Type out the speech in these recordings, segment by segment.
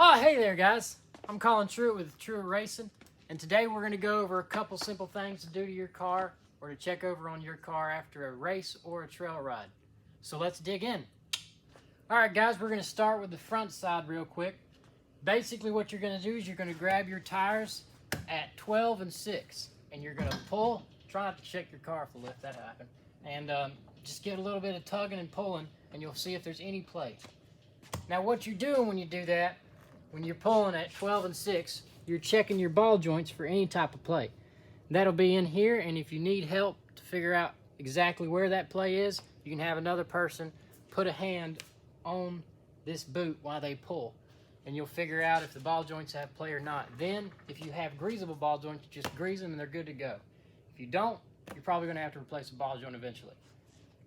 Oh, hey there, guys. I'm Colin Truitt with Truitt Racing, and today we're going to go over a couple simple things to do to your car or to check over on your car after a race or a trail ride. So let's dig in. All right, guys, we're going to start with the front side real quick. Basically, what you're going to do is you're going to grab your tires at 12 and 6, and you're going to pull. Try not to shake your car if the lift that happened. And just get a little bit of tugging and pulling, and you'll see if there's any play. Now, what you're doing when you do that, when you're pulling at 12 and 6, you're checking your ball joints for any type of play. That'll be in here, and if you need help to figure out exactly where that play is, you can have another person put a hand on this boot while they pull, and you'll figure out if the ball joints have play or not. Then, if you have greasable ball joints, you just grease them and they're good to go. If you don't, you're probably going to have to replace a ball joint eventually.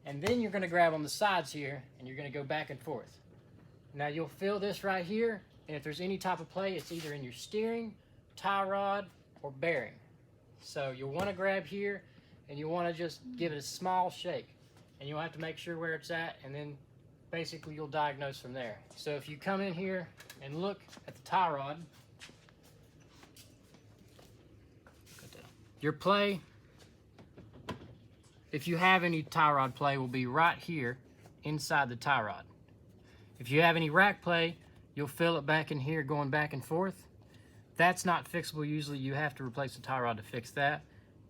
And then you're going to grab on the sides here, and you're going to go back and forth. Now, you'll feel this right here. And if there's any type of play, it's either in your steering, tie rod, or bearing. So you'll want to grab here, and you'll want to just give it a small shake. And you'll have to make sure where it's at, and then basically you'll diagnose from there. So if you come in here and look at the tie rod, your play, if you have any tie rod play, will be right here inside the tie rod. If you have any rack play, you'll feel it back in here going back and forth. That's not fixable. Usually you have to replace the tie rod to fix that,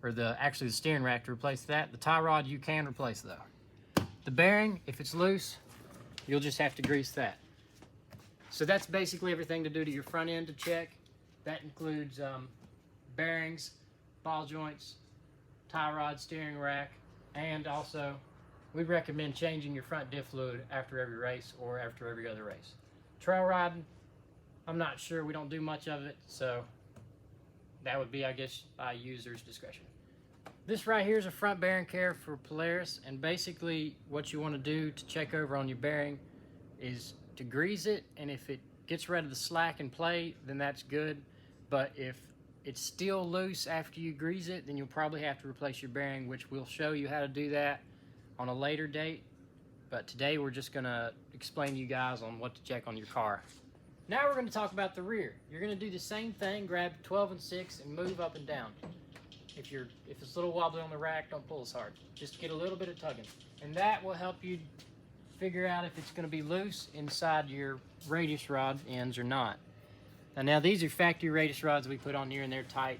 or actually the steering rack to replace that. The tie rod you can replace though. The bearing, if it's loose, you'll just have to grease that. So that's basically everything to do to your front end to check. That includes bearings, ball joints, tie rod, steering rack, and also we recommend changing your front diff fluid after every race or after every other race. Trail riding, I'm not sure. We don't do much of it, so that would be, I guess, by user's discretion. This right here is a front bearing care for Polaris, and basically what you want to do to check over on your bearing is to grease it, and if it gets rid of the slack and play, then that's good. But if it's still loose after you grease it, then you'll probably have to replace your bearing, which we'll show you how to do that on a later date. But today we're just gonna explain to you guys on what to check on your car. Now we're gonna talk about the rear. You're gonna do the same thing, grab 12 and 6 and move up and down. If it's a little wobbly on the rack, don't pull as hard. Just get a little bit of tugging. And that will help you figure out if it's gonna be loose inside your radius rod ends or not. Now these are factory radius rods we put on here, and they're tight.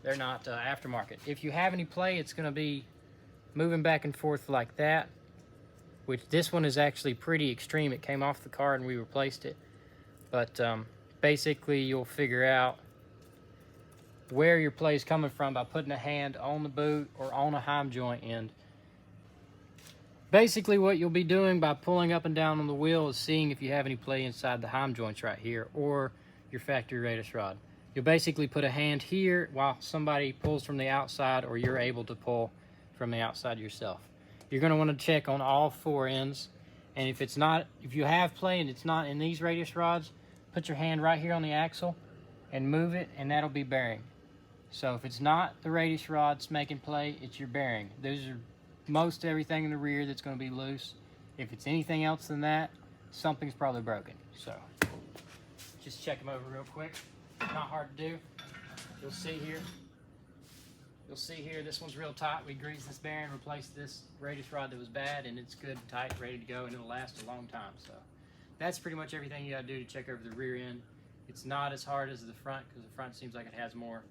They're not aftermarket. If you have any play, it's gonna be moving back and forth like that, which this one is actually pretty extreme. It came off the car and we replaced it. But basically you'll figure out where your play is coming from by putting a hand on the boot or on a heim joint end. Basically what you'll be doing by pulling up and down on the wheel is seeing if you have any play inside the heim joints right here or your factory radius rod. You'll basically put a hand here while somebody pulls from the outside, or you're able to pull from the outside yourself. You're going to want to check on all four ends, and if you have play and it's not in these radius rods, put your hand right here on the axle and move it, and that'll be bearing. So if it's not the radius rods making play, it's your bearing. Those are most everything in the rear that's going to be loose. If it's anything else than that, something's probably broken. So just check them over real quick. Not hard to do. You'll see here, this one's real tight. We greased this bearing, replaced this radius rod that was bad, and it's good, tight, ready to go, and it'll last a long time. So that's pretty much everything you gotta do to check over the rear end. It's not as hard as the front, because the front seems like it has more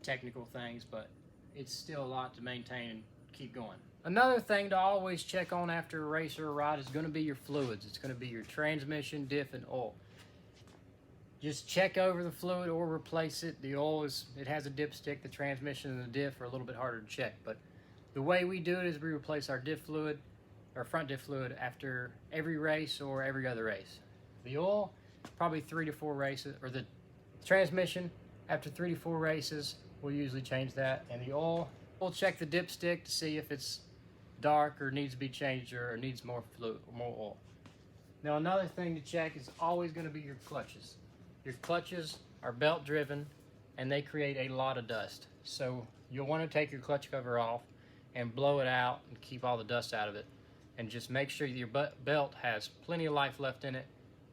technical things, but it's still a lot to maintain and keep going. Another thing to always check on after a race or a ride is gonna be your fluids. It's gonna be your transmission, diff, and oil. Just check over the fluid or replace it. The oil it has a dipstick. The transmission and the diff are a little bit harder to check. But the way we do it is we replace our diff fluid, our front diff fluid, after every race or every other race. The oil, probably 3 to 4 races, or the transmission, after 3 to 4 races, we'll usually change that. And the oil, we'll check the dipstick to see if it's dark or needs to be changed or needs more fluid, more oil. Now another thing to check is always going to be your clutches. Your clutches are belt driven and they create a lot of dust. So you'll want to take your clutch cover off and blow it out and keep all the dust out of it. And just make sure your belt has plenty of life left in it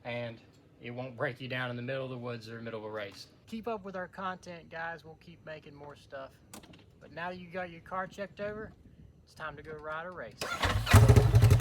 and it won't break you down in the middle of the woods or middle of a race. Keep up with our content, guys. We'll keep making more stuff. But now you got your car checked over, it's time to go ride a race.